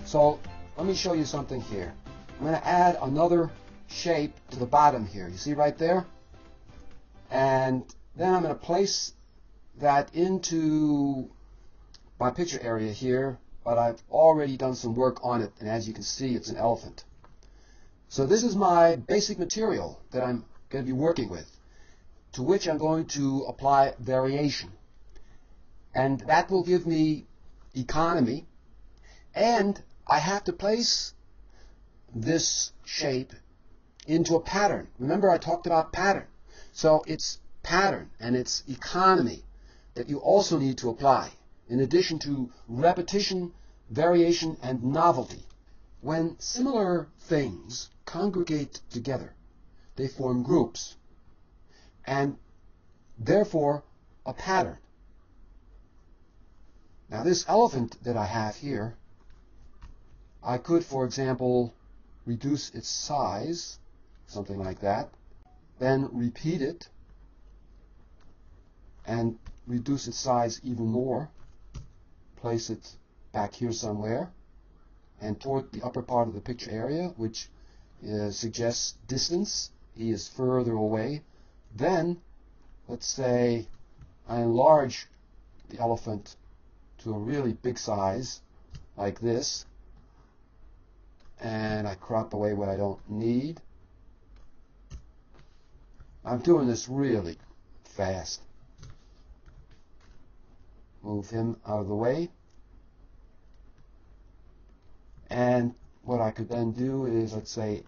So let me show you something here. I'm going to add another shape to the bottom here. You see right there? And then I'm going to place that into my picture area here, but I've already done some work on it, and as you can see, it's an elephant. So this is my basic material that I'm going to be working with, to which I'm going to apply variation. And that will give me economy, and I have to place this shape into a pattern. Remember, I talked about pattern. So it's pattern and it's economy that you also need to apply, in addition to repetition, variation, and novelty. When similar things congregate together, they form groups, and therefore a pattern. Now this elephant that I have here, I could, for example, reduce its size, something like that, then repeat it and reduce its size even more, place it back here somewhere, and toward the upper part of the picture area, which suggests distance. He is further away. Then, let's say I enlarge the elephant to a really big size, like this, and I crop away what I don't need. I'm doing this really fast. Move him out of the way. And what I could then do is, let's say,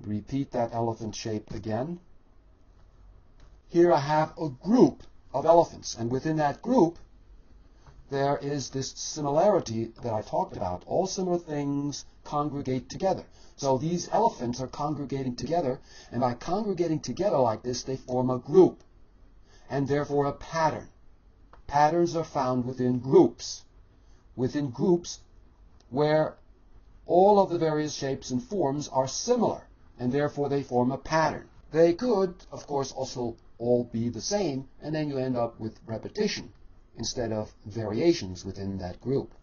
repeat that elephant shape again. Here I have a group of elephants, and within that group there is this similarity that I talked about. All similar things congregate together. So these elephants are congregating together, and by congregating together like this, they form a group, and therefore a pattern. Patterns are found within groups where all of the various shapes and forms are similar, and therefore they form a pattern. They could, of course, also all be the same, and then you end up with repetition instead of variations within that group.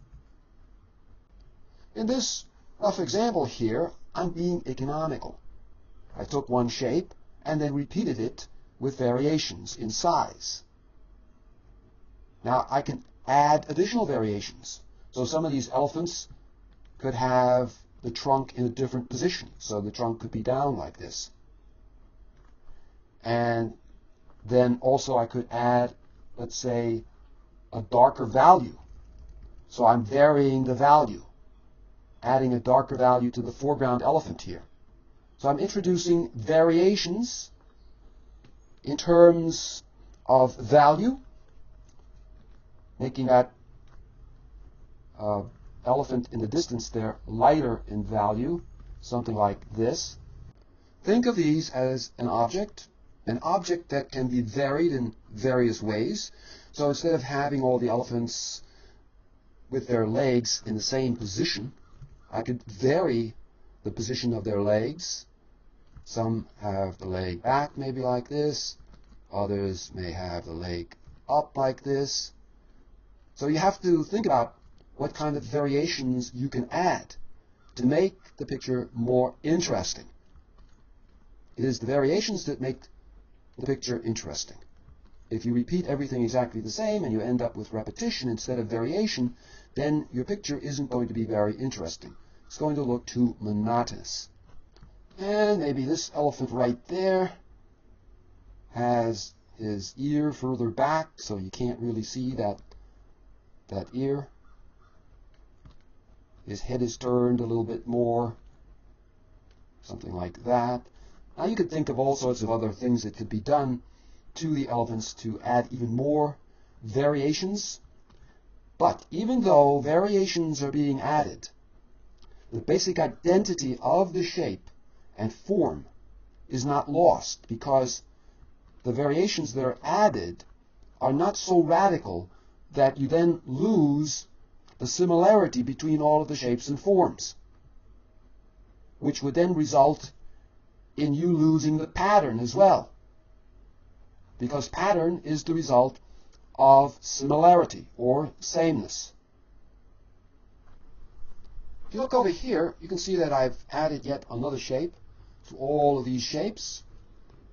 In this rough example here, I'm being economical. I took one shape and then repeated it with variations in size. Now I can add additional variations. So some of these elephants could have the trunk in a different position. So the trunk could be down like this. And then also I could add, let's say, a darker value. So I'm varying the value, adding a darker value to the foreground elephant here. So I'm introducing variations in terms of value, making that elephant in the distance there lighter in value, something like this. Think of these as an object that can be varied in various ways. So instead of having all the elephants with their legs in the same position, I could vary the position of their legs. Some have the leg back, maybe like this. Others may have the leg up like this. So you have to think about what kind of variations you can add to make the picture more interesting. It is the variations that make the picture interesting. If you repeat everything exactly the same and you end up with repetition instead of variation, then your picture isn't going to be very interesting. It's going to look too monotonous. And maybe this elephant right there has his ear further back, so you can't really see that ear. His head is turned a little bit more, something like that. Now you could think of all sorts of other things that could be done to the elephants to add even more variations. But even though variations are being added, the basic identity of the shape and form is not lost, because the variations that are added are not so radical that you then lose the similarity between all of the shapes and forms, which would then result in you losing the pattern as well, because pattern is the result of similarity or sameness. If you look over here, you can see that I've added yet another shape to all of these shapes.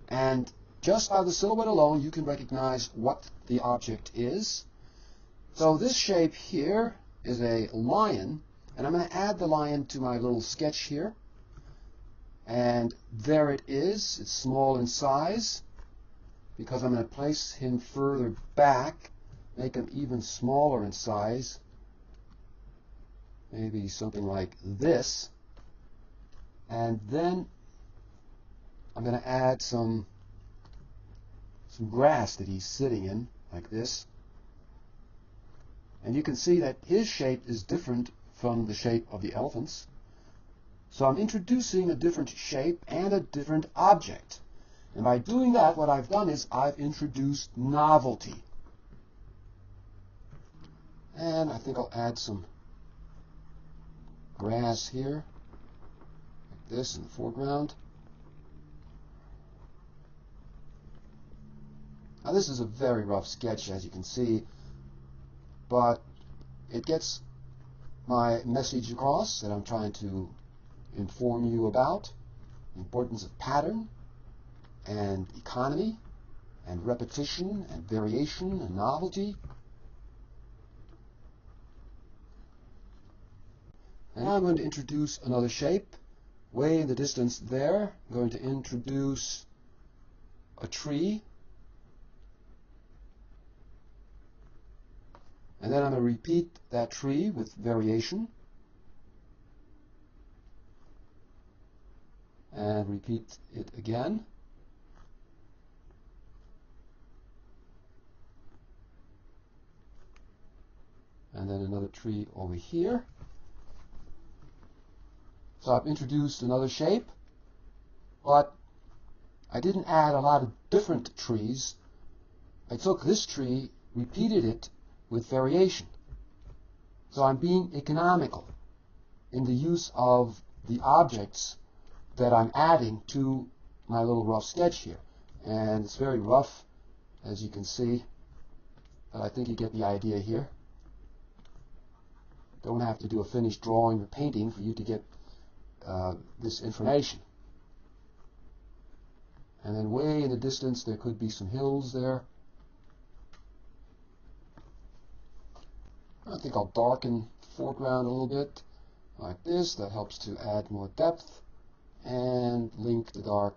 And just by the silhouette alone, you can recognize what the object is. So this shape here is a lion, and I'm going to add the lion to my little sketch here. And there it is. It's small in size because I'm going to place him further back, make him even smaller in size. Maybe something like this. And then I'm going to add some grass that he's sitting in, like this. And you can see that his shape is different from the shape of the elephant's. So I'm introducing a different shape and a different object. And by doing that, what I've done is I've introduced novelty. And I think I'll add some grass here, like this in the foreground. Now this is a very rough sketch, as you can see, but it gets my message across that I'm trying to inform you about the importance of pattern and economy and repetition and variation and novelty. And now I'm going to introduce another shape. Way in the distance there, I'm going to introduce a tree. And then I'm going to repeat that tree with variation. And repeat it again. And then another tree over here. So I've introduced another shape, but I didn't add a lot of different trees. I took this tree, repeated it with variation. So I'm being economical in the use of the objects that I'm adding to my little rough sketch here. And it's very rough, as you can see, but I think you get the idea here. Don't have to do a finished drawing or painting for you to get this information. And then way in the distance there could be some hills there. I think I'll darken the foreground a little bit like this. That helps to add more depth and link the dark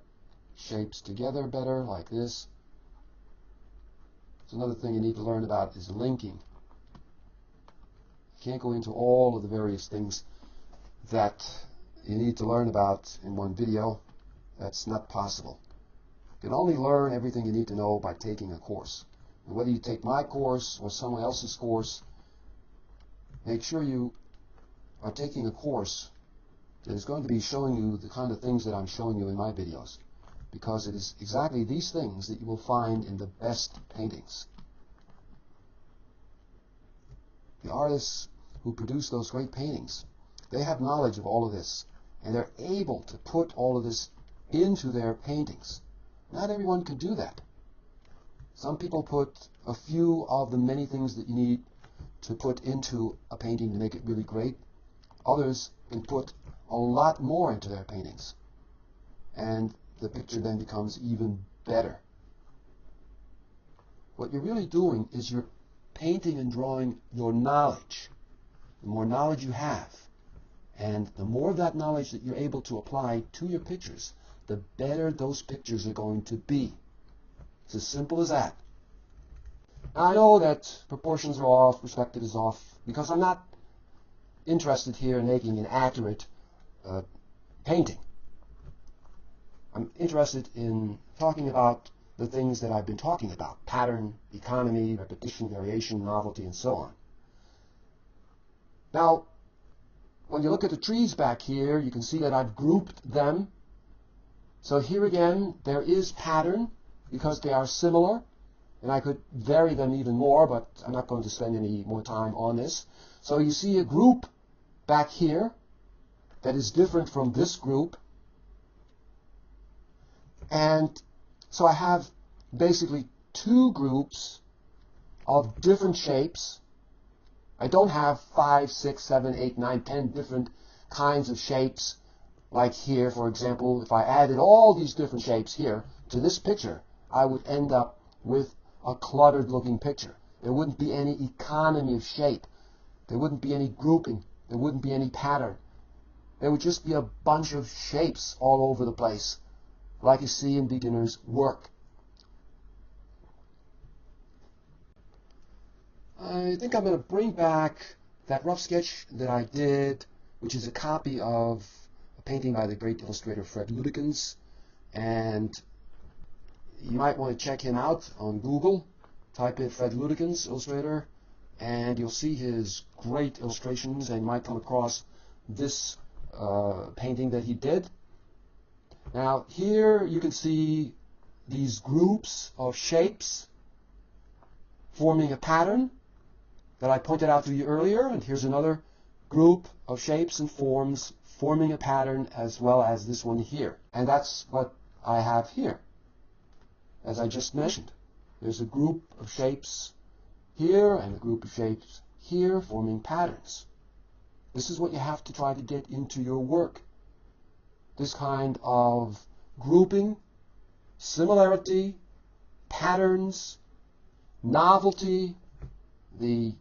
shapes together better like this. So another thing you need to learn about is linking. You can't go into all of the various things that you need to learn about in one video. That's not possible. You can only learn everything you need to know by taking a course. And whether you take my course or someone else's course, make sure you are taking a course that is going to be showing you the kind of things that I'm showing you in my videos, because it is exactly these things that you will find in the best paintings. The artists who produce those great paintings, they have knowledge of all of this, and they're able to put all of this into their paintings. Not everyone can do that. Some people put a few of the many things that you need to put into a painting to make it really great. Others can put a lot more into their paintings, and the picture then becomes even better. What you're really doing is you're painting and drawing your knowledge. The more knowledge you have, and the more of that knowledge that you're able to apply to your pictures, the better those pictures are going to be. It's as simple as that. Now, I know that proportions are off, perspective is off, because I'm not interested here in making an accurate painting. I'm interested in talking about the things that I've been talking about: pattern, economy, repetition, variation, novelty, and so on. Now, when you look at the trees back here, you can see that I've grouped them. So here again, there is pattern because they are similar, and I could vary them even more, but I'm not going to spend any more time on this. So you see a group back here that is different from this group. And so I have basically two groups of different shapes. I don't have 5, 6, 7, 8, 9, 10 different kinds of shapes, like here, for example, if I added all these different shapes here to this picture, I would end up with a cluttered looking picture. There wouldn't be any economy of shape. There wouldn't be any grouping. There wouldn't be any pattern. There would just be a bunch of shapes all over the place, like you see in beginners' work. I think I'm going to bring back that rough sketch that I did, which is a copy of a painting by the great illustrator Fred Ludekens, and you might want to check him out on Google. Type in Fred Ludekens, illustrator, and you'll see his great illustrations, and you might come across this painting that he did. Now here you can see these groups of shapes forming a pattern that I pointed out to you earlier, and here's another group of shapes and forms forming a pattern as well as this one here. And that's what I have here, as I just mentioned. There's a group of shapes here and a group of shapes here forming patterns. This is what you have to try to get into your work. This kind of grouping, similarity, patterns, novelty. The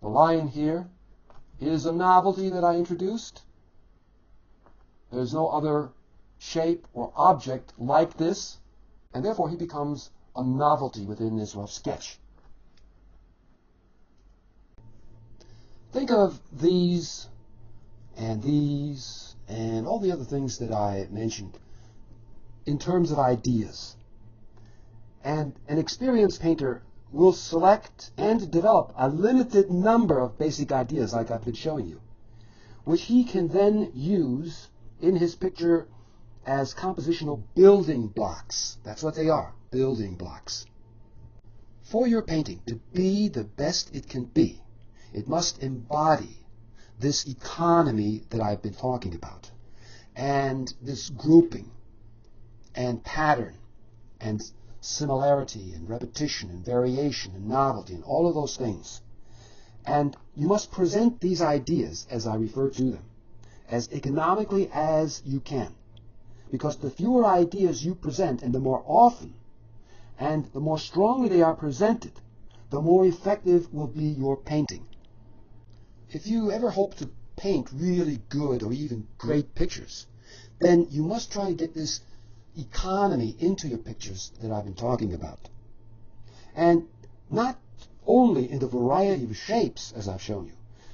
lion here is a novelty that I introduced. There's no other shape or object like this, and therefore he becomes a novelty within this rough sketch. Think of these and all the other things that I mentioned in terms of ideas. And an experienced painter will select and develop a limited number of basic ideas like I've been showing you, which he can then use in his picture as compositional building blocks. That's what they are, building blocks. For your painting to be the best it can be, it must embody this economy that I've been talking about, and this grouping and pattern and similarity and repetition and variation and novelty and all of those things. And you must present these ideas, as I refer to them, as economically as you can. Because the fewer ideas you present, and the more often, and the more strongly they are presented, the more effective will be your painting. If you ever hope to paint really good or even great pictures, then you must try to get this economy into your pictures that I've been talking about. And not only in the variety of shapes, as I've shown you,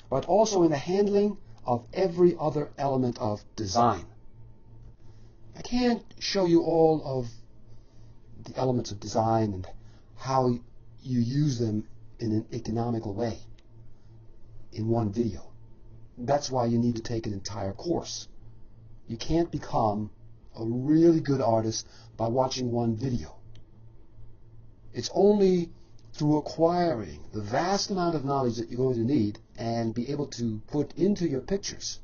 but also in the handling of every other element of design. I can't show you all of the elements of design and how you use them in an economical way in one video. That's why you need to take an entire course. You can't become a really good artist by watching one video. It's only through acquiring the vast amount of knowledge that you're going to need and be able to put into your pictures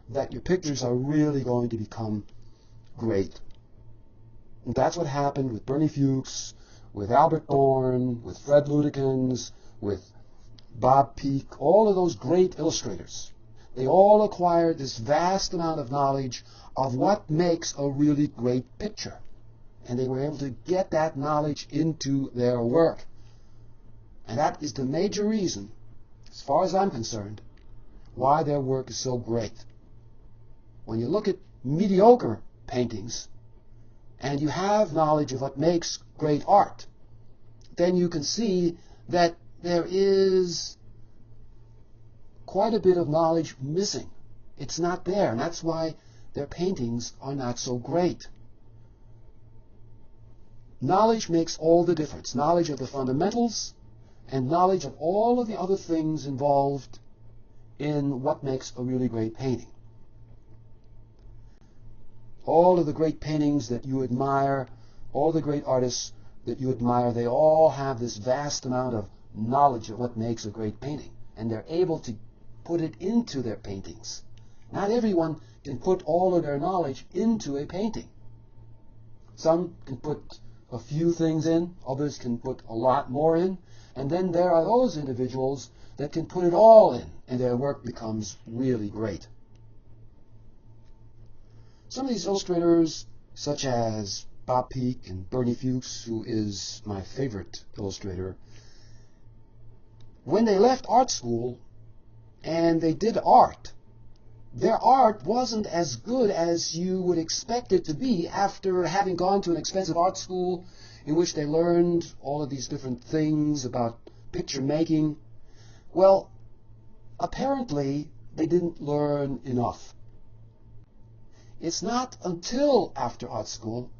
that your pictures are really going to become great. And that's what happened with Bernie Fuchs, with Albert Thorne, with Fred Ludekens, with Bob Peak, all of those great illustrators. They all acquired this vast amount of knowledge of what makes a really great picture. And they were able to get that knowledge into their work. And that is the major reason, as far as I'm concerned, why their work is so great. When you look at mediocre paintings, and you have knowledge of what makes great art, then you can see that there is quite a bit of knowledge missing. It's not there, and that's why their paintings are not so great. Knowledge makes all the difference. Knowledge of the fundamentals and knowledge of all of the other things involved in what makes a really great painting. All of the great paintings that you admire, all the great artists that you admire, they all have this vast amount of knowledge of what makes a great painting, and they're able to put it into their paintings. Not everyone can put all of their knowledge into a painting. Some can put a few things in, others can put a lot more in, and then there are those individuals that can put it all in, and their work becomes really great. Some of these illustrators, such as Bob Peak and Bernie Fuchs, who is my favorite illustrator, when they left art school and they did art, their art wasn't as good as you would expect it to be after having gone to an expensive art school in which they learned all of these different things about picture making. Well, apparently they didn't learn enough. It's not until after art school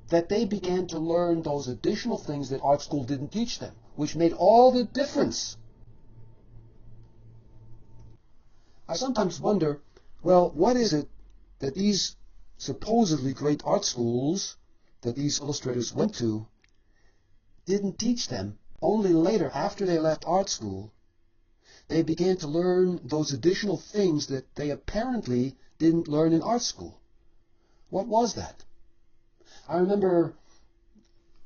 that they began to learn those additional things that art school didn't teach them, which made all the difference. I sometimes wonder, well, what is it that these supposedly great art schools that these illustrators went to didn't teach them? Only later, after they left art school, they began to learn those additional things that they apparently didn't learn in art school. What was that? I remember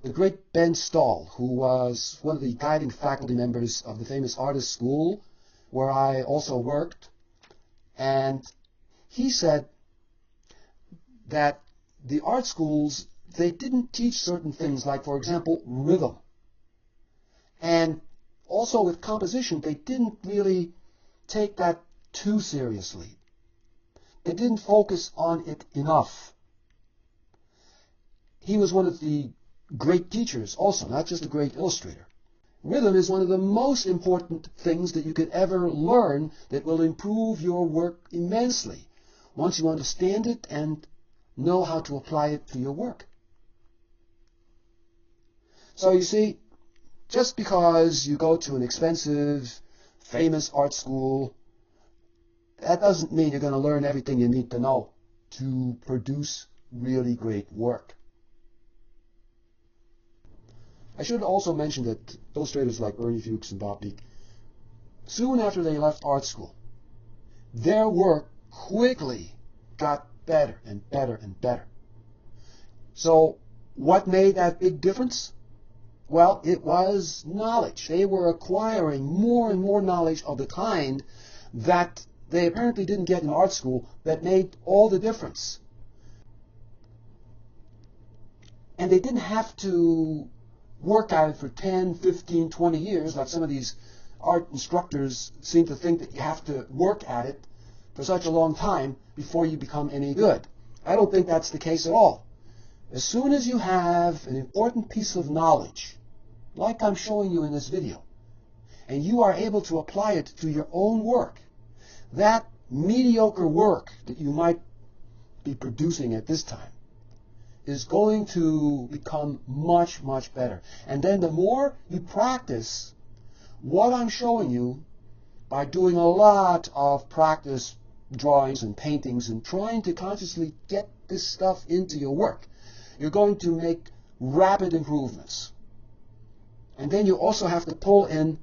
the great Ben Stahl, who was one of the guiding faculty members of the famous artist school where I also worked, and he said that the art schools, they didn't teach certain things, like, for example, rhythm. And also with composition, they didn't really take that too seriously. They didn't focus on it enough. He was one of the great teachers also, not just a great illustrator. Rhythm is one of the most important things that you could ever learn that will improve your work immensely once you understand it and know how to apply it to your work. So you see, just because you go to an expensive, famous art school, that doesn't mean you're going to learn everything you need to know to produce really great work. I should also mention that illustrators like Bernie Fuchs and Bob Peak, soon after they left art school, their work quickly got better and better and better. So what made that big difference? Well, it was knowledge. They were acquiring more and more knowledge of the kind that they apparently didn't get in art school that made all the difference. And they didn't have to work at it for 10, 15, 20 years like some of these art instructors seem to think that you have to work at it for such a long time before you become any good. I don't think that's the case at all. As soon as you have an important piece of knowledge, like I'm showing you in this video, and you are able to apply it to your own work, that mediocre work that you might be producing at this time is going to become much, much better. And then the more you practice what I'm showing you by doing a lot of practice drawings and paintings and trying to consciously get this stuff into your work, you're going to make rapid improvements. And then you also have to pull in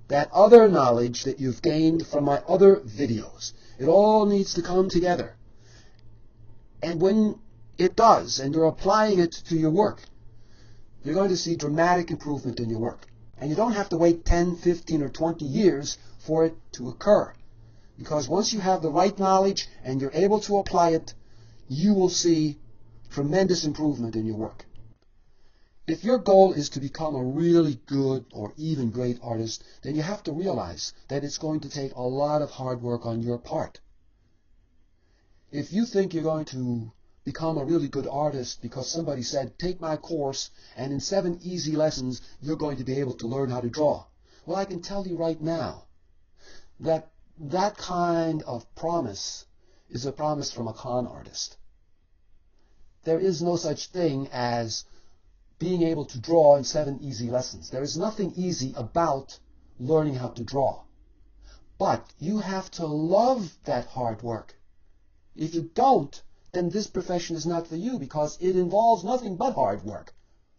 that other knowledge that you've gained from my other videos. It all needs to come together. And when it does, and you're applying it to your work, you're going to see dramatic improvement in your work. And you don't have to wait 10, 15, or 20 years for it to occur. Because once you have the right knowledge and you're able to apply it, you will see tremendous improvement in your work. If your goal is to become a really good or even great artist, then you have to realize that it's going to take a lot of hard work on your part. If you think you're going to become a really good artist because somebody said, take my course and in 7 easy lessons you're going to be able to learn how to draw, well, I can tell you right now that that kind of promise is a promise from a con artist. There is no such thing as being able to draw in 7 easy lessons. There is nothing easy about learning how to draw. But you have to love that hard work. If you don't, then this profession is not for you, because it involves nothing but hard work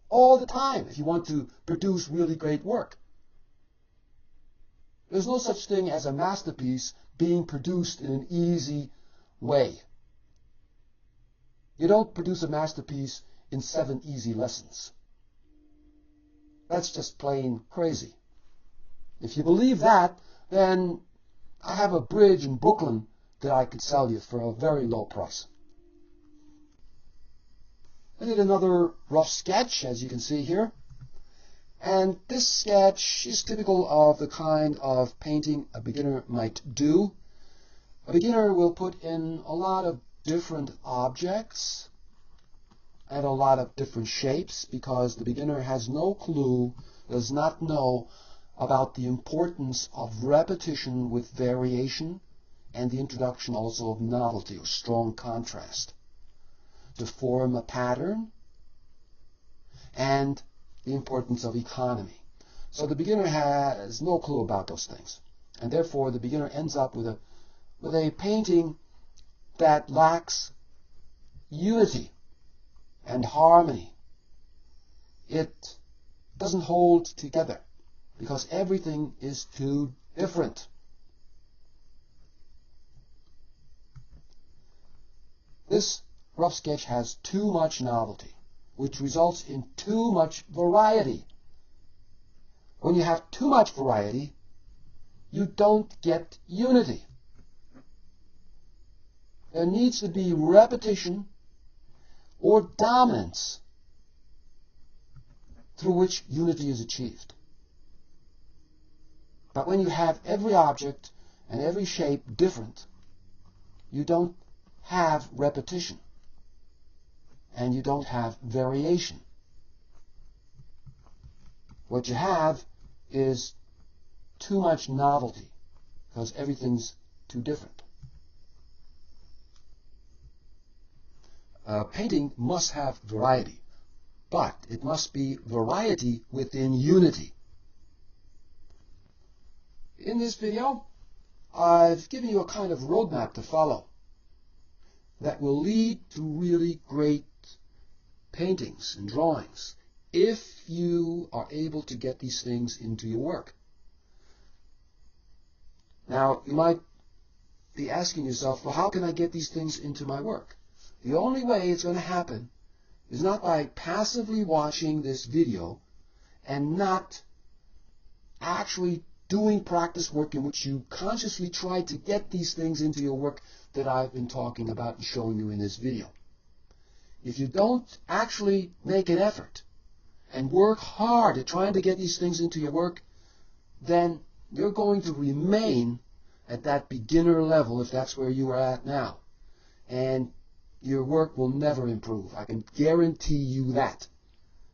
all the time if you want to produce really great work. There's no such thing as a masterpiece being produced in an easy way. You don't produce a masterpiece in 7 easy lessons. That's just plain crazy. If you believe that, then I have a bridge in Brooklyn that I could sell you for a very low price. I did another rough sketch, as you can see here. And this sketch is typical of the kind of painting a beginner might do. A beginner will put in a lot of different objects and a lot of different shapes because the beginner has no clue, does not know about the importance of repetition with variation and the introduction also of novelty or strong contrast to form a pattern, and the importance of economy. So the beginner has no clue about those things, and therefore the beginner ends up with a painting that lacks unity and harmony. It doesn't hold together because everything is too different. This rough sketch has too much novelty, which results in too much variety. When you have too much variety, you don't get unity. There needs to be repetition or dominance through which unity is achieved. But when you have every object and every shape different, you don't have repetition and you don't have variation. What you have is too much novelty because everything's too different. Painting must have variety, but it must be variety within unity. In this video, I've given you a kind of roadmap to follow that will lead to really great paintings and drawings if you are able to get these things into your work. Now, you might be asking yourself, well, how can I get these things into my work? The only way it's going to happen is not by passively watching this video and not actually doing practice work in which you consciously try to get these things into your work that I've been talking about and showing you in this video. If you don't actually make an effort and work hard at trying to get these things into your work, then you're going to remain at that beginner level if that's where you are at now. And your work will never improve. I can guarantee you that.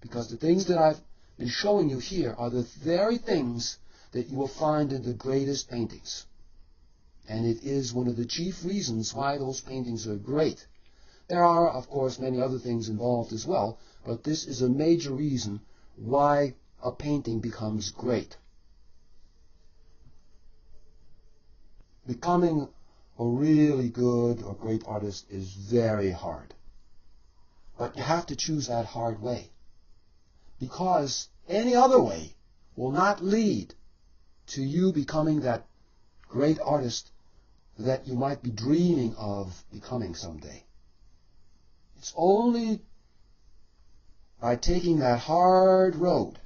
Because the things that I've been showing you here are the very things that you will find in the greatest paintings. And it is one of the chief reasons why those paintings are great. There are, of course, many other things involved as well, but this is a major reason why a painting becomes great. Becoming a really good or great artist is very hard. But you have to choose that hard way. Because any other way will not lead to you becoming that great artist that you might be dreaming of becoming someday. It's only by taking that hard road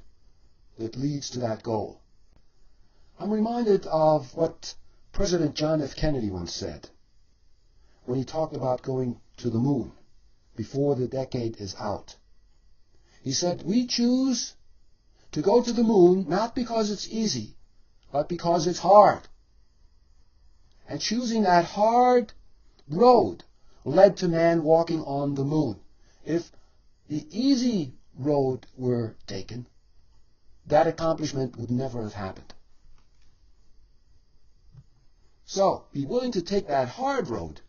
that leads to that goal. I'm reminded of what President John F. Kennedy once said when he talked about going to the moon before the decade is out. He said, we choose to go to the moon not because it's easy, but because it's hard. And choosing that hard road led to man walking on the moon. If the easy road were taken, that accomplishment would never have happened. So, be willing to take that hard road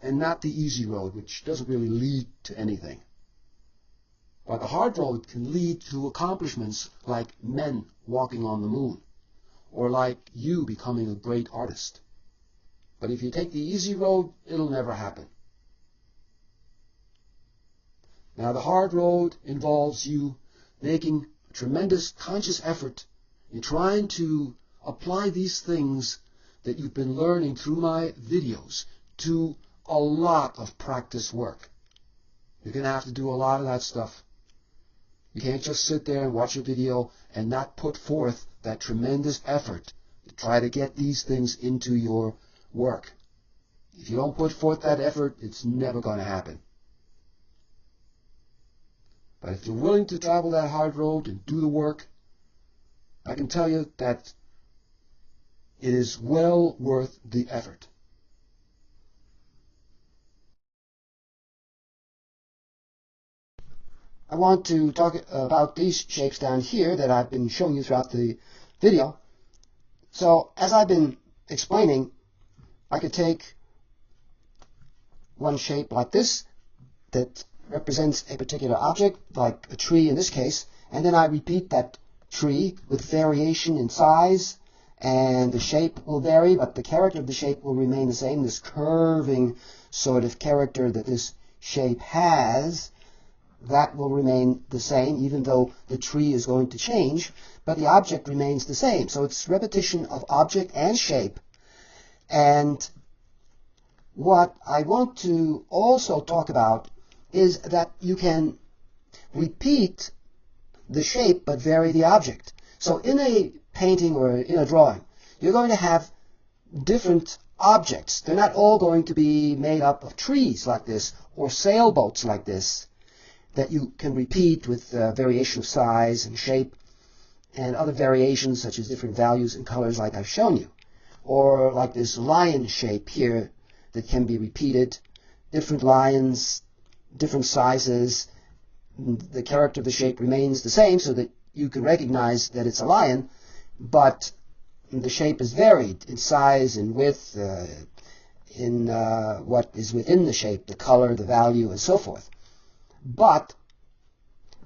and not the easy road, which doesn't really lead to anything. But the hard road can lead to accomplishments like men walking on the moon, or like you becoming a great artist. But if you take the easy road, it'll never happen. Now, the hard road involves you making a tremendous conscious effort in trying to apply these things that you've been learning through my videos to a lot of practice work. You're going to have to do a lot of that stuff. You can't just sit there and watch a video and not put forth that tremendous effort to try to get these things into your work. If you don't put forth that effort, it's never going to happen. But if you're willing to travel that hard road and do the work, I can tell you that it is well worth the effort. I want to talk about these shapes down here that I've been showing you throughout the video. So, as I've been explaining, I could take one shape like this that represents a particular object, like a tree in this case, and then I repeat that tree with variation in size, and the shape will vary, but the character of the shape will remain the same, this curving sort of character that this shape has. That will remain the same, even though the tree is going to change, but the object remains the same. So it's repetition of object and shape. And what I want to also talk about is that you can repeat the shape but vary the object. So in a painting or in a drawing, you're going to have different objects. They're not all going to be made up of trees like this or sailboats like this, that you can repeat with variation of size and shape and other variations such as different values and colors like I've shown you. Or like this lion shape here that can be repeated, different lions, different sizes. The character of the shape remains the same so that you can recognize that it's a lion, but the shape is varied in size and width, in what is within the shape, the color, the value, and so forth. But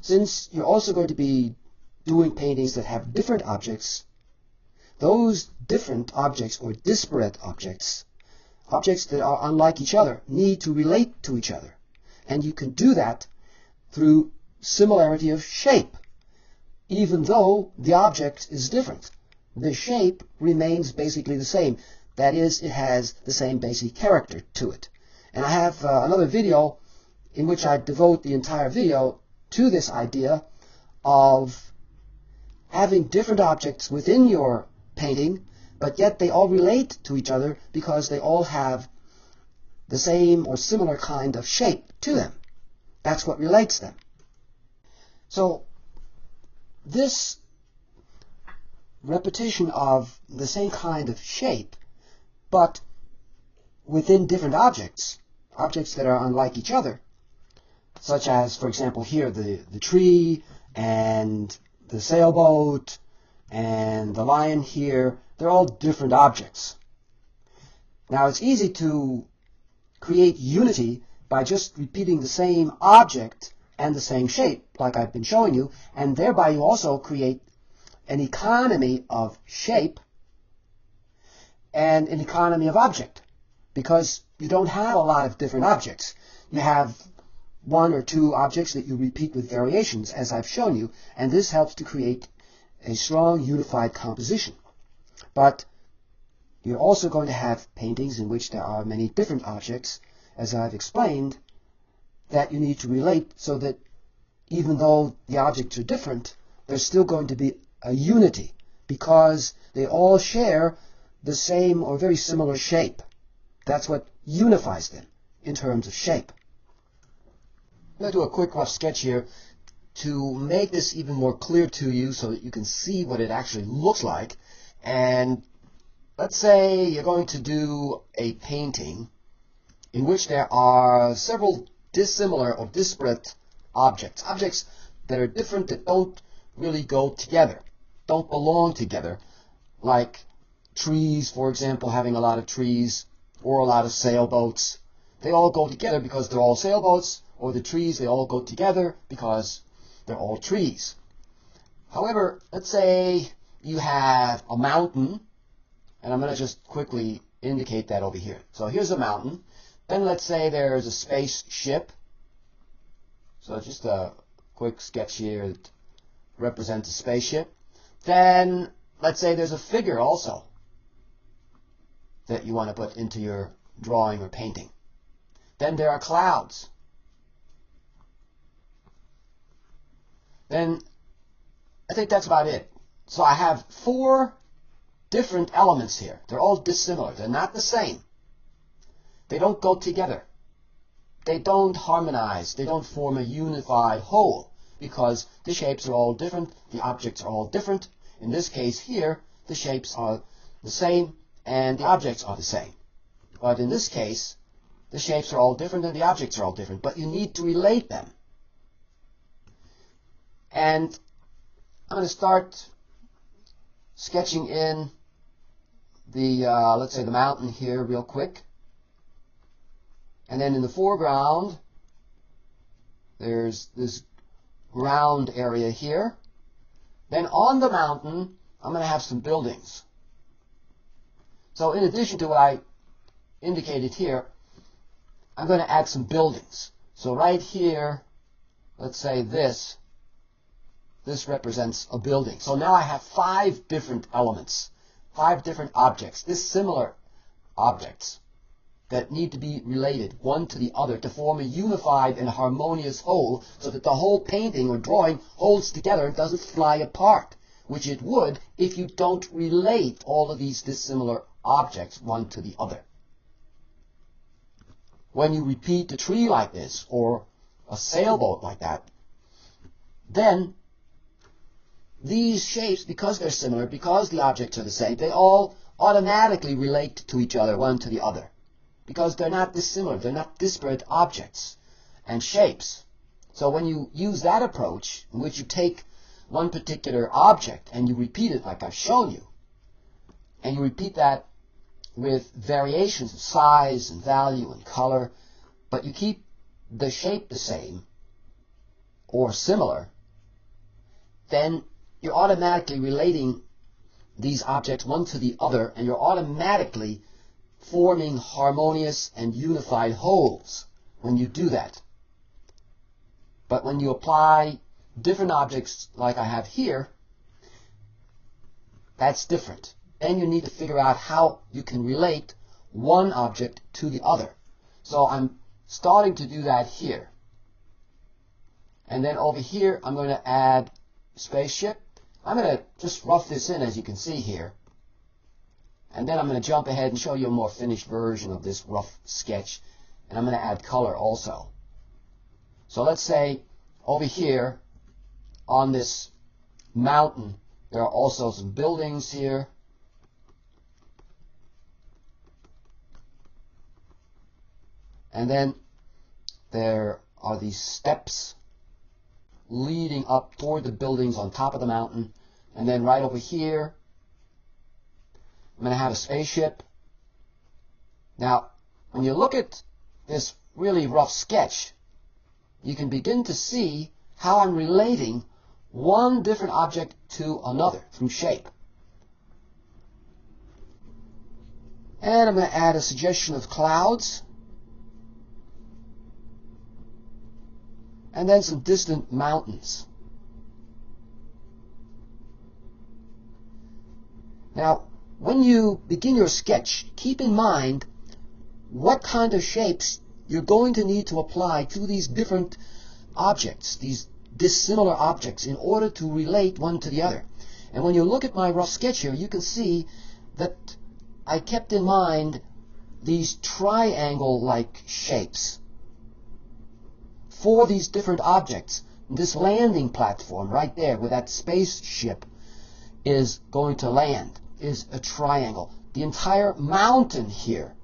since you're also going to be doing paintings that have different objects, those different objects or disparate objects, objects that are unlike each other, need to relate to each other. And you can do that through similarity of shape. Even though the object is different, the shape remains basically the same. That is, it has the same basic character to it. And I have another video in which I devote the entire video to this idea of having different objects within your painting, but yet they all relate to each other because they all have the same or similar kind of shape to them. That's what relates them. So this repetition of the same kind of shape, but within different objects, objects that are unlike each other, such as, for example, here, the tree and the sailboat and the lion here, they're all different objects. Now, it's easy to create unity by just repeating the same object and the same shape, like I've been showing you, and thereby you also create an economy of shape and an economy of object, because you don't have a lot of different objects. You have one or two objects that you repeat with variations, as I've shown you, and this helps to create a strong unified composition. But you're also going to have paintings in which there are many different objects, as I've explained, that you need to relate so that even though the objects are different, there's still going to be a unity because they all share the same or very similar shape. That's what unifies them in terms of shape. I'm going to do a quick rough sketch here to make this even more clear to you so that you can see what it actually looks like. And let's say you're going to do a painting in which there are several dissimilar or disparate objects, objects that are different, that don't really go together, don't belong together, like trees, for example, having a lot of trees, or a lot of sailboats. They all go together because they're all sailboats, or the trees, they all go together because they're all trees. However, let's say you have a mountain, and I'm going to just quickly indicate that over here. So here's a mountain. Then let's say there's a spaceship. So just a quick sketch here that represents a spaceship. Then let's say there's a figure also that you want to put into your drawing or painting. Then there are clouds. Then I think that's about it. So I have 4 different elements here. They're all dissimilar. They're not the same. They don't go together. They don't harmonize. They don't form a unified whole. because the shapes are all different, the objects are all different. In this case here, the shapes are the same and the objects are the same. But in this case, the shapes are all different and the objects are all different, but you need to relate them. And I'm going to start sketching in the, let's say the mountain here real quick. And then in the foreground, there's this ground area here. Then on the mountain, I'm going to have some buildings. So in addition to what I indicated here, I'm going to add some buildings. So right here, let's say this represents a building. So now I have 5 different elements, 5 different objects, dissimilar objects that need to be related one to the other to form a unified and harmonious whole so that the whole painting or drawing holds together and doesn't fly apart, which it would if you don't relate all of these dissimilar objects one to the other. When you repeat a tree like this or a sailboat like that, then these shapes, because they're similar, because the objects are the same, they all automatically relate to each other, one to the other, because they're not dissimilar, they're not disparate objects and shapes. So when you use that approach, in which you take one particular object and you repeat it like I've shown you, and you repeat that with variations of size and value and color, but you keep the shape the same or similar, then you're automatically relating these objects one to the other, and you're automatically forming harmonious and unified wholes when you do that. But when you apply different objects like I have here, that's different. Then you need to figure out how you can relate one object to the other. So I'm starting to do that here. And then over here, I'm going to add spaceship. I'm going to just rough this in, as you can see here. And then I'm going to jump ahead and show you a more finished version of this rough sketch. And I'm going to add color also. So let's say over here on this mountain, there are also some buildings here. And then there are these steps leading up toward the buildings on top of the mountain. And then right over here, I'm going to have a spaceship. Now, when you look at this really rough sketch, you can begin to see how I'm relating one different object to another through shape. And I'm going to add a suggestion of clouds. And then some distant mountains. Now, when you begin your sketch, keep in mind what kind of shapes you're going to need to apply to these different objects, these dissimilar objects, in order to relate one to the other. And when you look at my rough sketch here, you can see that I kept in mind these triangle-like shapes for these different objects. This landing platform right there where that spaceship is going to land is a triangle. The entire mountain here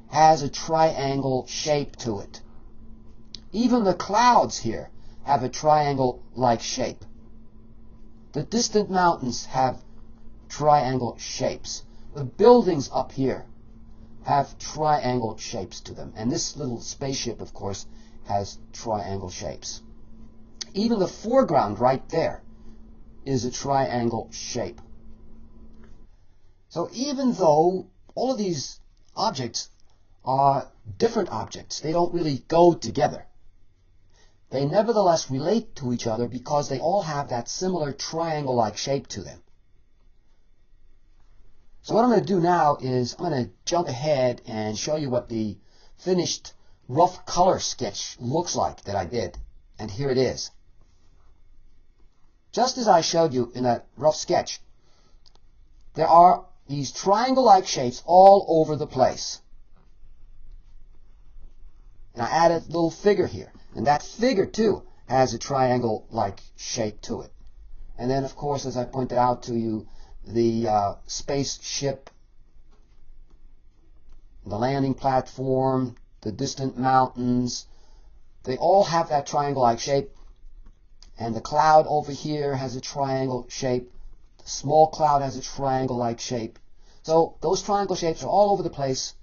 has a triangle shape to it. Even the clouds here have a triangle-like shape. The distant mountains have triangle shapes. The buildings up here have triangle shapes to them. And this little spaceship, of course, has triangle shapes. Even the foreground right there is a triangle shape. So even though all of these objects are different objects, they don't really go together, they nevertheless relate to each other because they all have that similar triangle-like shape to them. So what I'm going to do now is I'm going to jump ahead and show you what the finished rough color sketch looks like that I did. And here it is. Just as I showed you in that rough sketch, there are these triangle-like shapes all over the place. And I added a little figure here. And that figure, too, has a triangle-like shape to it. And then, of course, as I pointed out to you, the spaceship, the landing platform, the distant mountains, they all have that triangle-like shape. And the cloud over here has a triangle shape. The small cloud has a triangle-like shape. So those triangle shapes are all over the place,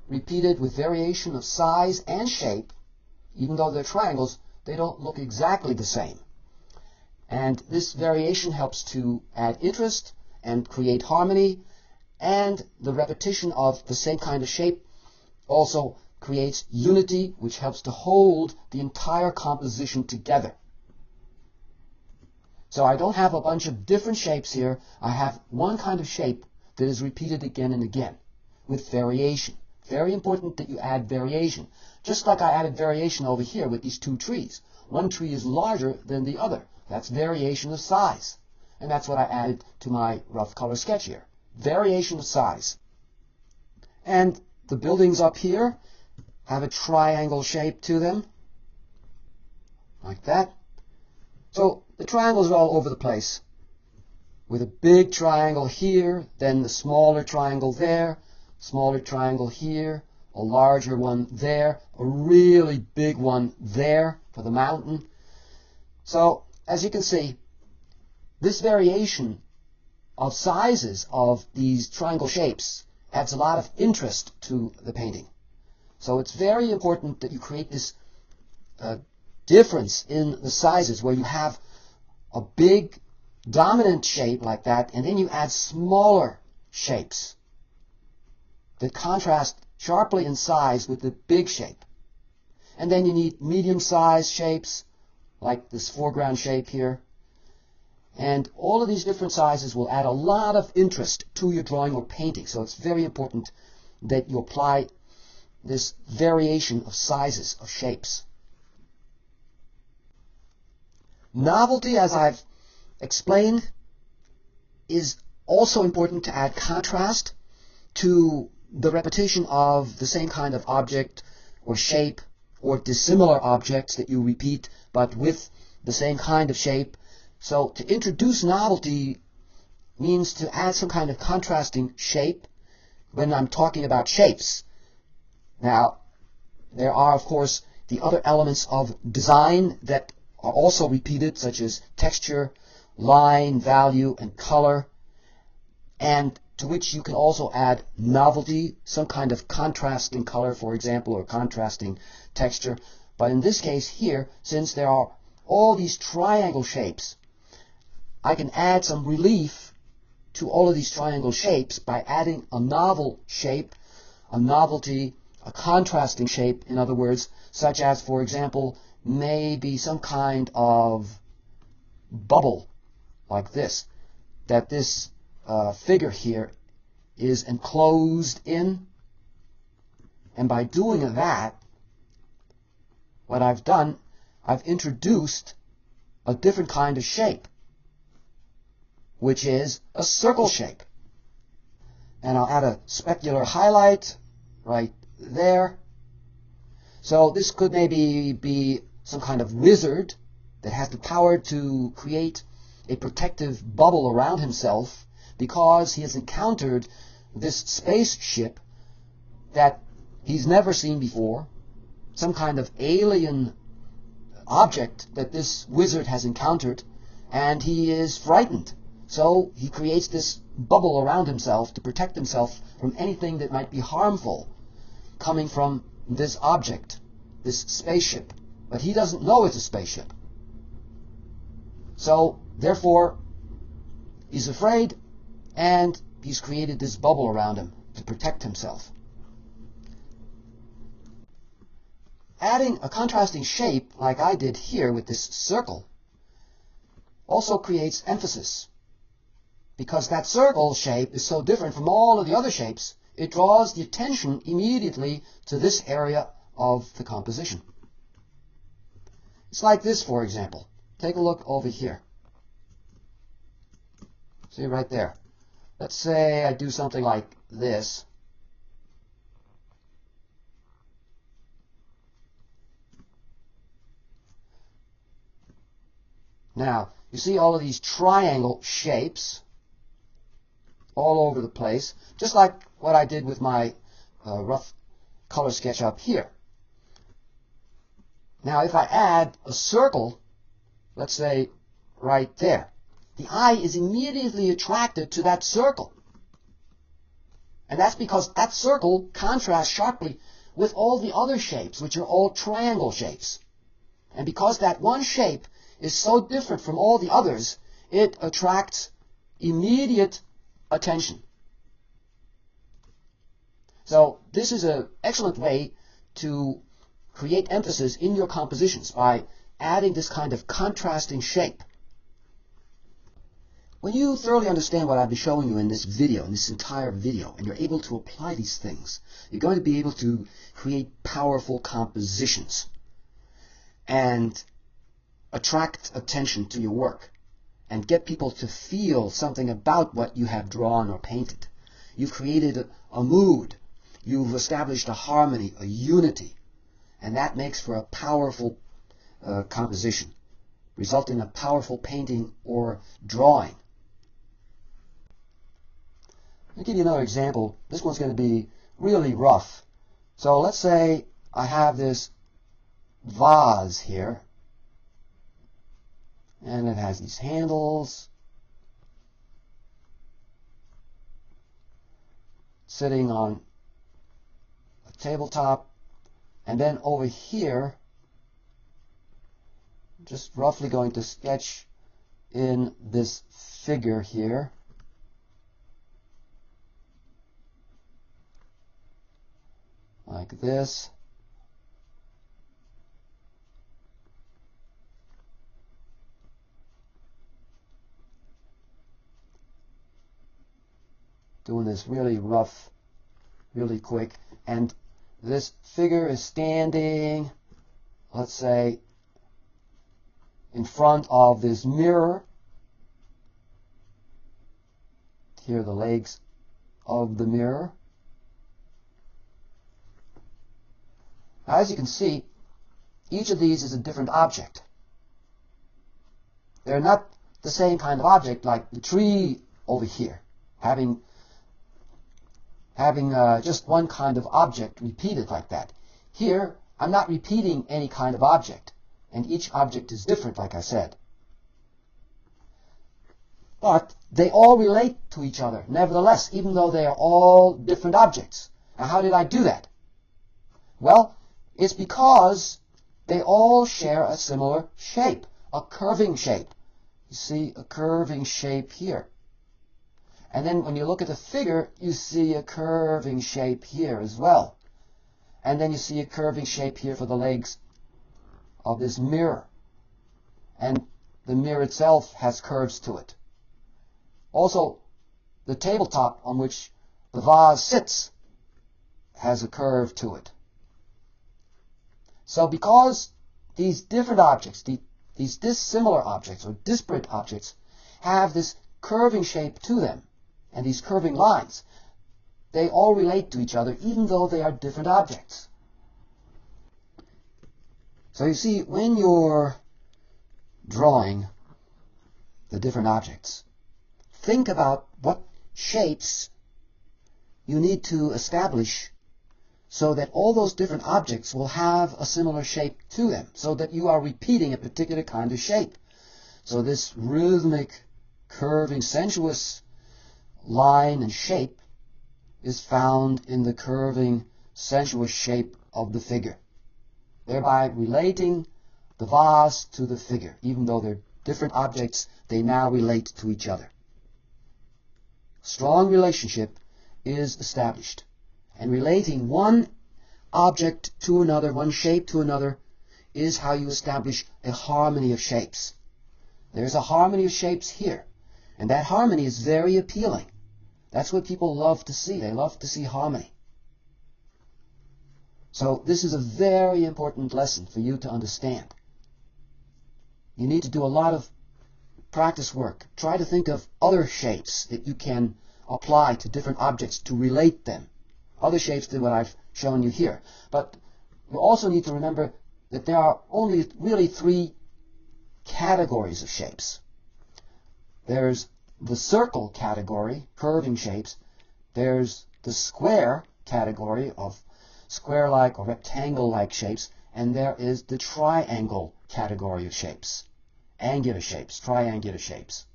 repeated with variation of size and shape. Even though they're triangles, they don't look exactly the same. And this variation helps to add interest and create harmony, and the repetition of the same kind of shape also creates unity, which helps to hold the entire composition together. So I don't have a bunch of different shapes here. I have one kind of shape that is repeated again and again with variation. Very important that you add variation. Just like I added variation over here with these two trees. One tree is larger than the other. That's variation of size. And that's what I added to my rough color sketch here. Variation of size. And the buildings up here have a triangle shape to them. Like that. So the triangles are all over the place. With a big triangle here, then the smaller triangle there, smaller triangle here, a larger one there, a really big one there for the mountain. So, as you can see, this variation of sizes of these triangle shapes adds a lot of interest to the painting. So it's very important that you create this difference in the sizes where you have a big dominant shape like that, and then you add smaller shapes that contrast sharply in size with the big shape. And then you need medium-sized shapes, like this foreground shape here. And all of these different sizes will add a lot of interest to your drawing or painting. So it's very important that you apply this variation of sizes, of shapes. Novelty, as I've explained, is also important to add contrast to the repetition of the same kind of object or shape or dissimilar objects that you repeat but with the same kind of shape. So to introduce novelty means to add some kind of contrasting shape when I'm talking about shapes. Now, there are, of course, the other elements of design that are also repeated, such as texture, line, value, and color, and to which you can also add novelty, some kind of contrasting color, for example, or contrasting texture. But in this case here, since there are all these triangle shapes, I can add some relief to all of these triangle shapes by adding a novel shape, a novelty, a contrasting shape, in other words, such as, for example, maybe some kind of bubble like this, that this figure here is enclosed in. And by doing that, what I've done, I've introduced a different kind of shape, which is a circle shape. And I'll add a specular highlight right there. So this could maybe be some kind of wizard that has the power to create a protective bubble around himself because he has encountered this spaceship that he's never seen before, some kind of alien object that this wizard has encountered, and he is frightened. So he creates this bubble around himself to protect himself from anything that might be harmful coming from this object, this spaceship. But he doesn't know it's a spaceship. So, therefore, he's afraid, and he's created this bubble around him to protect himself. Adding a contrasting shape, like I did here with this circle, also creates emphasis. Because that circle shape is so different from all of the other shapes, it draws the attention immediately to this area of the composition. It's like this, for example. Take a look over here. See right there. Let's say I do something like this. Now, you see all of these triangle shapes all over the place, just like what I did with my rough color sketch up here. Now, if I add a circle, let's say right there, the eye is immediately attracted to that circle. And that's because that circle contrasts sharply with all the other shapes, which are all triangle shapes. And because that one shape is so different from all the others, it attracts immediate attention. So this is an excellent way to create emphasis in your compositions by adding this kind of contrasting shape. When you thoroughly understand what I've been showing you in this video, in this entire video, and you're able to apply these things, you're going to be able to create powerful compositions and attract attention to your work and get people to feel something about what you have drawn or painted. You've created a mood. You've established a harmony, a unity, and that makes for a powerful composition, resulting in a powerful painting or drawing. I'll give you another example. This one's going to be really rough. So let's say I have this vase here, and it has these handles sitting on a tabletop, and then over here, just roughly going to sketch in this figure here. Like this. Doing this really rough, really quick. And this figure is standing, let's say, in front of this mirror. Here are the legs of the mirror. Now, as you can see, each of these is a different object. They're not the same kind of object like the tree over here, having just one kind of object repeated like that. Here, I'm not repeating any kind of object, and each object is different, like I said. But they all relate to each other, nevertheless, even though they are all different objects. Now, how did I do that? Well, it's because they all share a similar shape, a curving shape. You see a curving shape here. And then when you look at the figure, you see a curving shape here as well. And then you see a curving shape here for the legs of this mirror. And the mirror itself has curves to it. Also, the tabletop on which the vase sits has a curve to it. So because these different objects, these dissimilar objects or disparate objects have this curving shape to them and these curving lines, they all relate to each other even though they are different objects. So you see, when you're drawing the different objects, think about what shapes you need to establish so that all those different objects will have a similar shape to them, so that you are repeating a particular kind of shape. So this rhythmic, curving, sensuous line and shape is found in the curving, sensuous shape of the figure, thereby relating the vase to the figure. Even though they're different objects, they now relate to each other. Strong relationship is established. And relating one object to another, one shape to another, is how you establish a harmony of shapes. There's a harmony of shapes here. And that harmony is very appealing. That's what people love to see. They love to see harmony. So this is a very important lesson for you to understand. You need to do a lot of practice work. Try to think of other shapes that you can apply to different objects to relate them. Other shapes than what I've shown you here. But you also need to remember that there are only really three categories of shapes. There's the circle category, curving shapes. There's the square category of square-like or rectangle-like shapes. And there is the triangle category of shapes, angular shapes, triangular shapes.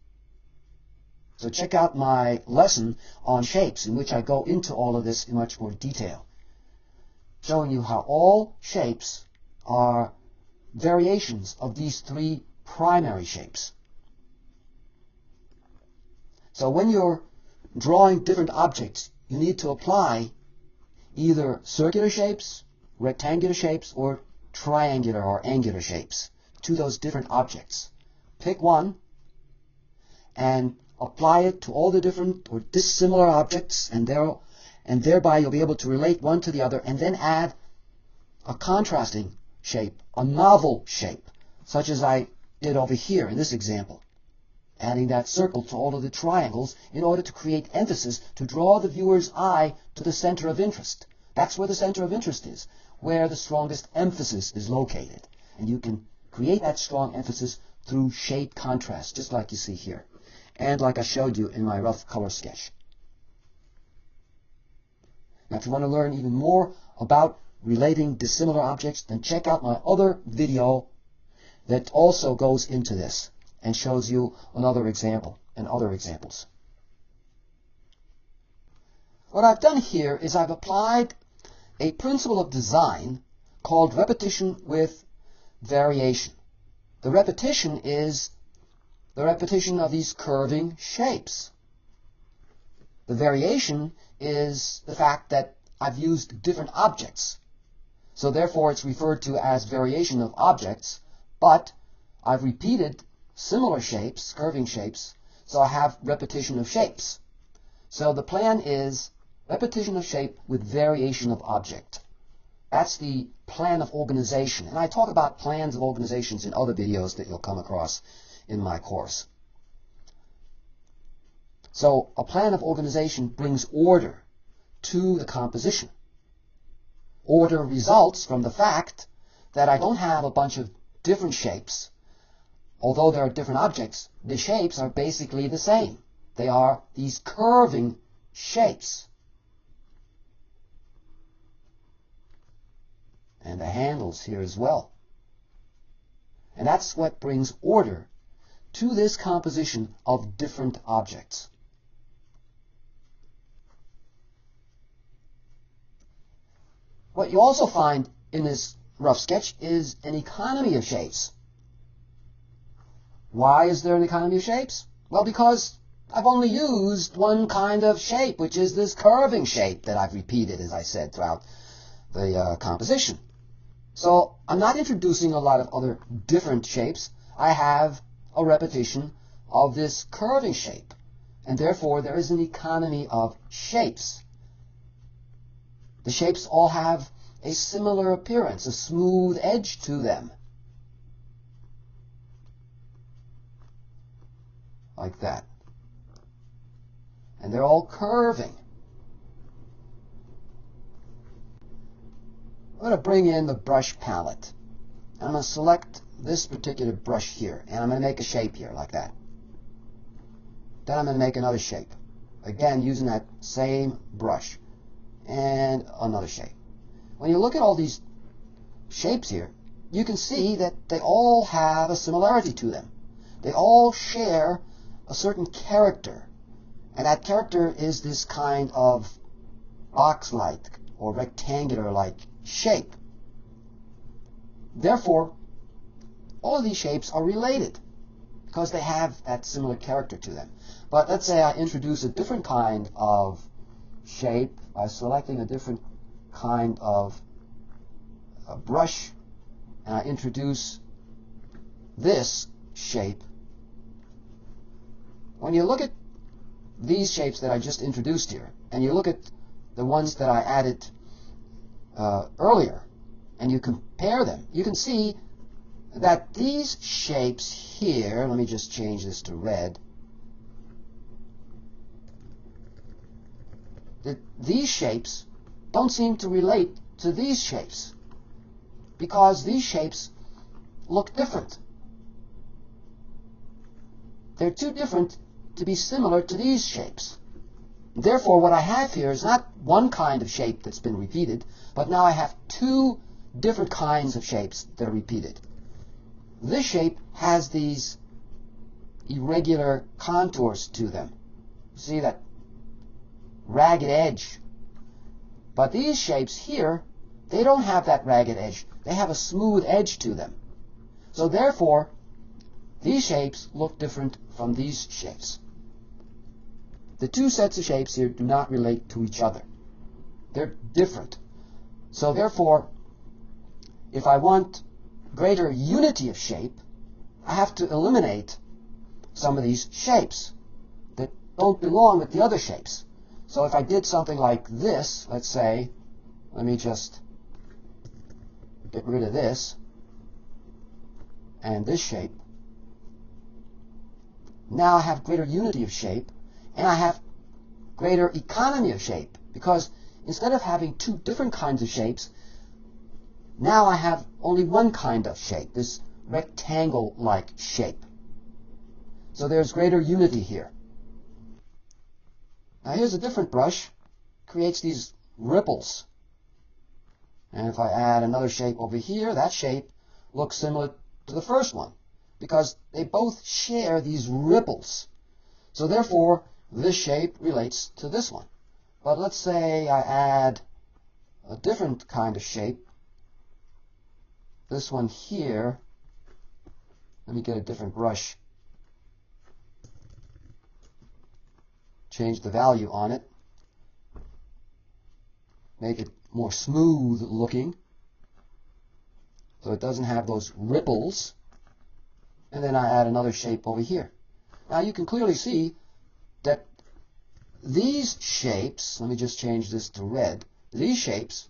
So check out my lesson on shapes in which I go into all of this in much more detail, showing you how all shapes are variations of these three primary shapes. So when you're drawing different objects, you need to apply either circular shapes, rectangular shapes, or triangular or angular shapes to those different objects. Pick one and apply it to all the different or dissimilar objects, and thereby you'll be able to relate one to the other, and then add a contrasting shape, a novel shape, such as I did over here in this example, adding that circle to all of the triangles in order to create emphasis to draw the viewer's eye to the center of interest. That's where the center of interest is, where the strongest emphasis is located. And you can create that strong emphasis through shade contrast, just like you see here, and like I showed you in my rough color sketch. Now, if you want to learn even more about relating dissimilar objects, then check out my other video that also goes into this and shows you another example and other examples. What I've done here is I've applied a principle of design called repetition with variation. The repetition is the repetition of these curving shapes. The variation is the fact that I've used different objects. So therefore it's referred to as variation of objects, but I've repeated similar shapes, curving shapes, so I have repetition of shapes. So the plan is repetition of shape with variation of object. That's the plan of organization. And I talk about plans of organizations in other videos that you'll come across in my course. So a plan of organization brings order to the composition. Order results from the fact that I don't have a bunch of different shapes. Although there are different objects, the shapes are basically the same. They are these curving shapes. And the handles here as well. And that's what brings order to this composition of different objects. What you also find in this rough sketch is an economy of shapes. Why is there an economy of shapes? Well, because I've only used one kind of shape, which is this curving shape that I've repeated, as I said, throughout the composition. So I'm not introducing a lot of other different shapes. I have a repetition of this curving shape, and therefore there is an economy of shapes. The shapes all have a similar appearance, a smooth edge to them. Like that. And they're all curving. I'm going to bring in the brush palette. I'm going to select this particular brush here, and I'm going to make a shape here like that. Then I'm going to make another shape. Again, using that same brush. And another shape. When you look at all these shapes here, you can see that they all have a similarity to them. They all share a certain character. And that character is this kind of box-like or rectangular-like shape. Therefore, all of these shapes are related because they have that similar character to them. But let's say I introduce a different kind of shape by selecting a different kind of brush, and I introduce this shape. When you look at these shapes that I just introduced here, and you look at the ones that I added earlier, and you compare them, you can see that these shapes here, let me just change this to red, that these shapes don't seem to relate to these shapes because these shapes look different. they're too different to be similar to these shapes. Therefore, what I have here is not one kind of shape that's been repeated, but now I have two different kinds of shapes that are repeated. This shape has these irregular contours to them. See that ragged edge? But these shapes here, they don't have that ragged edge. They have a smooth edge to them. So therefore, these shapes look different from these shapes. The two sets of shapes here do not relate to each other. They're different. So therefore, if I want greater unity of shape, I have to eliminate some of these shapes that don't belong with the other shapes. So if I did something like this, let's say, let me just get rid of this and this shape. Now I have greater unity of shape, and I have greater economy of shape, because instead of having two different kinds of shapes, now I have only one kind of shape, this rectangle-like shape. So there's greater unity here. Now here's a different brush, creates these ripples. And if I add another shape over here, that shape looks similar to the first one, because they both share these ripples. So therefore, this shape relates to this one. But let's say I add a different kind of shape. This one here. Let me get a different brush. Change the value on it. Make it more smooth looking, so it doesn't have those ripples. And then I add another shape over here. Now you can clearly see that these shapes, let me just change this to red, these shapes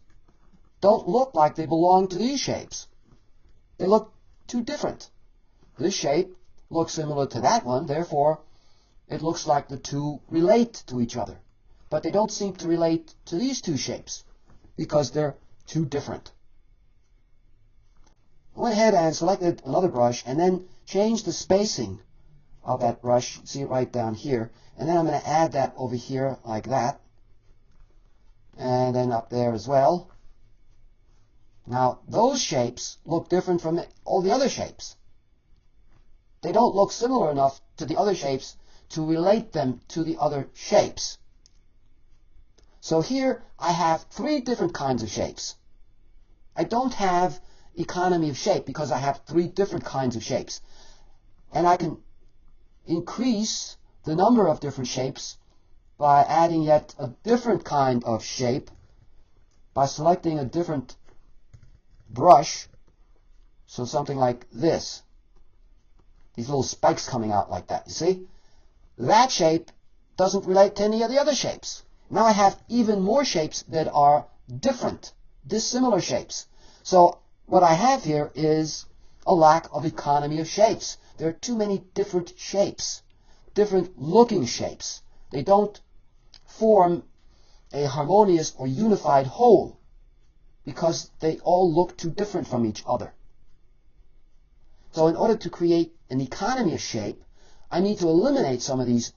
don't look like they belong to these shapes. They look too different. This shape looks similar to that one, therefore it looks like the two relate to each other. But they don't seem to relate to these two shapes, because they're too different. I went ahead and selected another brush and then changed the spacing of that brush. See it right down here. And then I'm going to add that over here like that. And then up there as well. Now those shapes look different from all the other shapes. They don't look similar enough to the other shapes to relate them to the other shapes. So here I have three different kinds of shapes. I don't have economy of shape because I have three different kinds of shapes. And I can increase the number of different shapes by adding yet a different kind of shape by selecting a different brush. So something like this. These little spikes coming out like that, you see? That shape doesn't relate to any of the other shapes. Now I have even more shapes that are different, dissimilar shapes. So what I have here is a lack of economy of shapes. There are too many different shapes, different looking shapes. They don't form a harmonious or unified whole because they all look too different from each other. So in order to create an economy of shape, I need to eliminate some of these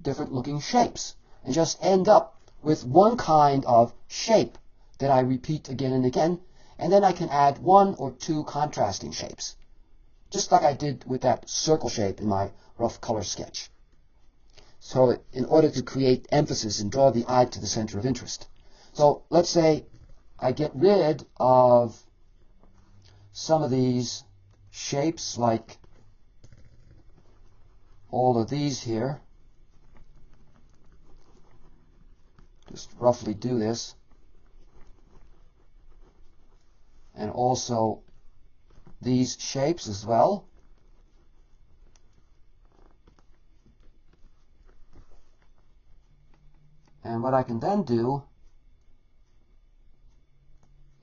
different looking shapes and just end up with one kind of shape that I repeat again and again, and then I can add one or two contrasting shapes, just like I did with that circle shape in my rough color sketch. So in order to create emphasis and draw the eye to the center of interest. So let's say I get rid of some of these shapes, like all of these here. Just roughly do this. And also these shapes as well. And what I can then do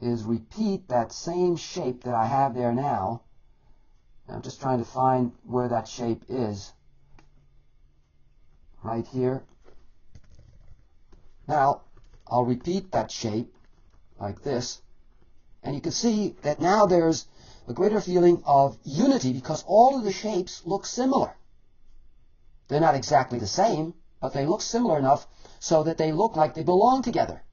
is repeat that same shape that I have there now. And I'm just trying to find where that shape is. Right here. Now, I'll repeat that shape like this. And you can see that now there's a greater feeling of unity because all of the shapes look similar. They're not exactly the same, but they look similar enough so that they look like they belong together,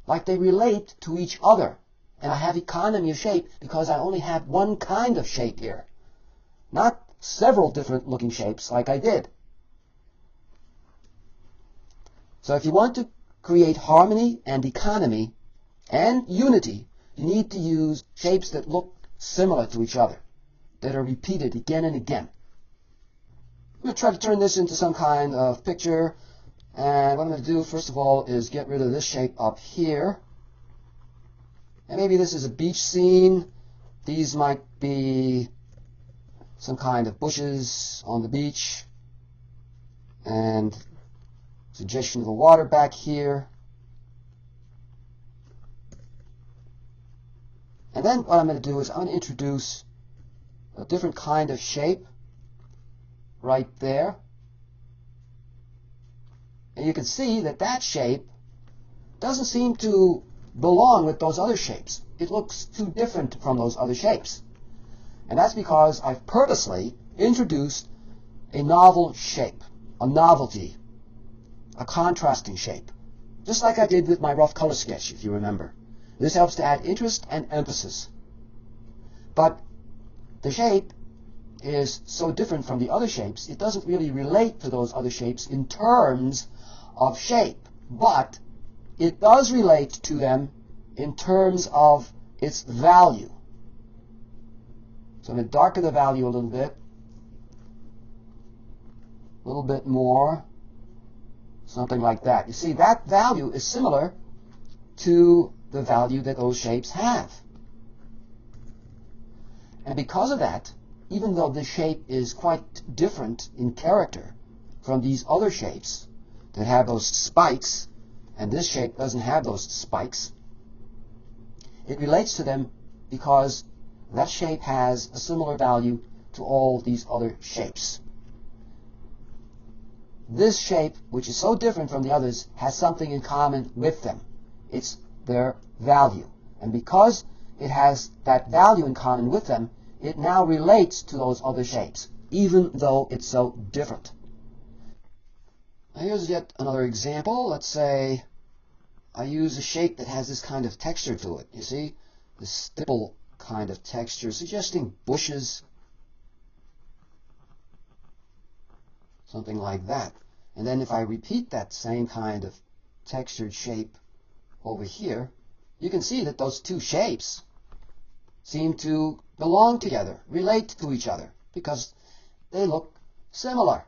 like they relate to each other. And I have economy of shape because I only have one kind of shape here, not several different looking shapes like I did. So if you want to create harmony and economy and unity, you need to use shapes that look similar to each other, that are repeated again and again. I'm going to try to turn this into some kind of picture. And what I'm going to do, first of all, is get rid of this shape up here. And maybe this is a beach scene. These might be some kind of bushes on the beach. And suggestion of the water back here. And then what I'm going to do is I'm going to introduce a different kind of shape right there. And you can see that that shape doesn't seem to belong with those other shapes. It looks too different from those other shapes. And that's because I've purposely introduced a novel shape, a novelty, a contrasting shape, just like I did with my rough color sketch, if you remember. This helps to add interest and emphasis. But the shape is so different from the other shapes, it doesn't really relate to those other shapes in terms of shape, but it does relate to them in terms of its value. So I'm going to darken the value a little bit more, something like that. You see, that value is similar to the value that those shapes have. And because of that, even though the shape is quite different in character from these other shapes that have those spikes, and this shape doesn't have those spikes, it relates to them because that shape has a similar value to all these other shapes. This shape, which is so different from the others, has something in common with them. It's their value. And because it has that value in common with them, it now relates to those other shapes, even though it's so different. Now here's yet another example. Let's say I use a shape that has this kind of texture to it. You see? The stipple kind of texture, suggesting bushes, something like that. And then if I repeat that same kind of textured shape over here, you can see that those two shapes seem to belong together, relate to each other, because they look similar.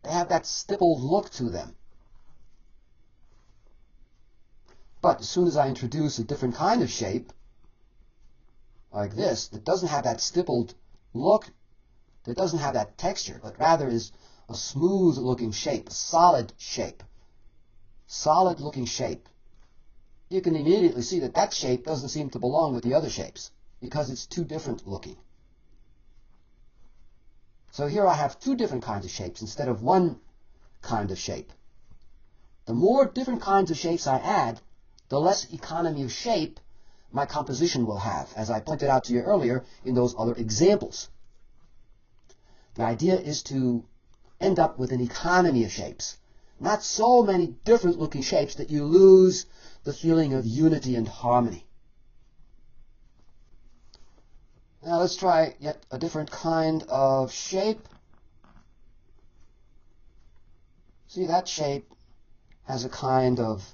They have that stippled look to them. But as soon as I introduce a different kind of shape, like this, that doesn't have that stippled look, that doesn't have that texture, but rather is a smooth-looking shape, a solid shape, solid-looking shape, you can immediately see that that shape doesn't seem to belong with the other shapes because it's too different looking. So here I have two different kinds of shapes instead of one kind of shape. The more different kinds of shapes I add, the less economy of shape my composition will have, as I pointed out to you earlier in those other examples. The idea is to end up with an economy of shapes, not so many different looking shapes that you lose the feeling of unity and harmony. Now let's try yet a different kind of shape. See, that shape has a kind of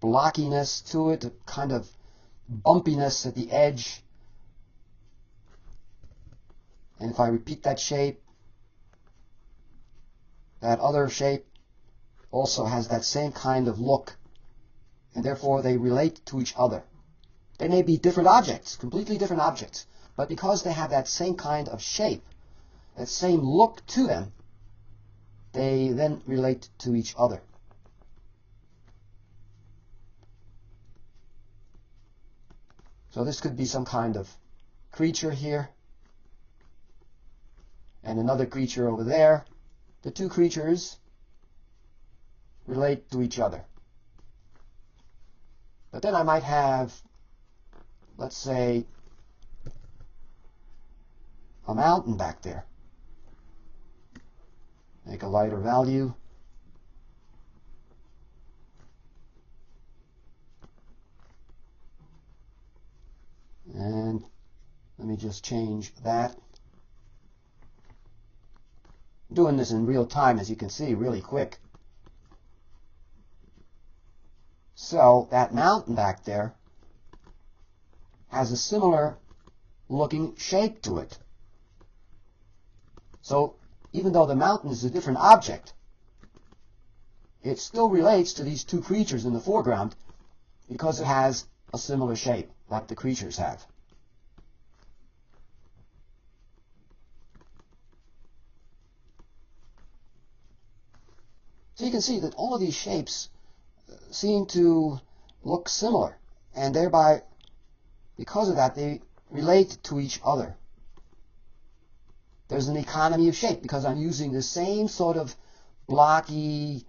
blockiness to it, a kind of bumpiness at the edge. And if I repeat that shape, that other shape also has that same kind of look, and therefore they relate to each other. They may be different objects, completely different objects, but because they have that same kind of shape, that same look to them, they then relate to each other. So this could be some kind of creature here, and another creature over there. The two creatures relate to each other. But then I might have, let's say, a mountain back there. make a lighter value. And let me just change that. I'm doing this in real time, as you can see, really quick. So that mountain back there has a similar looking shape to it. So even though the mountain is a different object, it still relates to these two creatures in the foreground because it has a similar shape like the creatures have. So you can see that all of these shapes seem to look similar, and thereby, because of that, they relate to each other. There's an economy of shape because I'm using the same sort of blocky,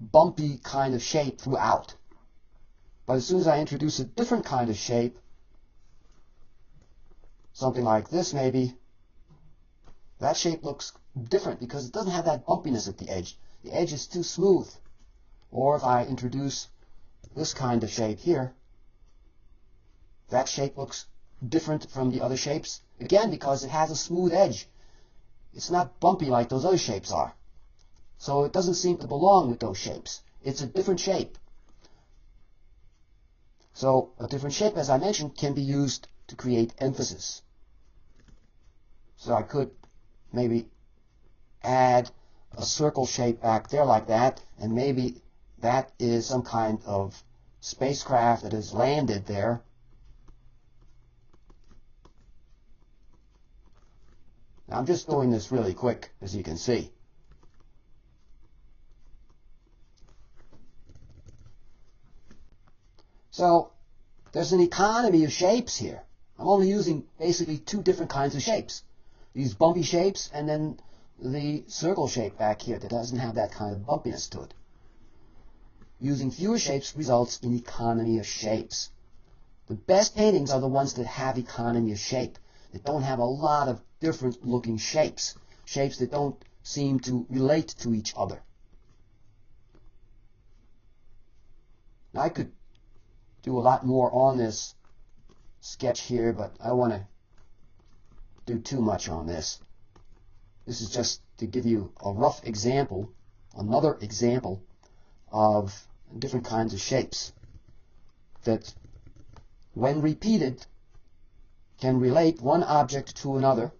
bumpy kind of shape throughout. But as soon as I introduce a different kind of shape, something like this maybe, that shape looks different because it doesn't have that bumpiness at the edge. The edge is too smooth. Or if I introduce this kind of shape here, that shape looks different from the other shapes, again because it has a smooth edge. It's not bumpy like those other shapes are. So it doesn't seem to belong with those shapes. It's a different shape. So a different shape, as I mentioned, can be used to create emphasis. So I could maybe add a circle shape back there like that, and maybe that is some kind of spacecraft that has landed there. Now, I'm just doing this really quick, as you can see. So there's an economy of shapes here. I'm only using basically two different kinds of shapes. These bumpy shapes and then the circle shape back here that doesn't have that kind of bumpiness to it. Using fewer shapes results in economy of shapes. The best paintings are the ones that have economy of shape, that don't have a lot of different looking shapes, shapes that don't seem to relate to each other. Now, I could do a lot more on this sketch here, but I don't want to do too much on this. This is just to give you a rough example, another example of different kinds of shapes that, when repeated, can relate one object to another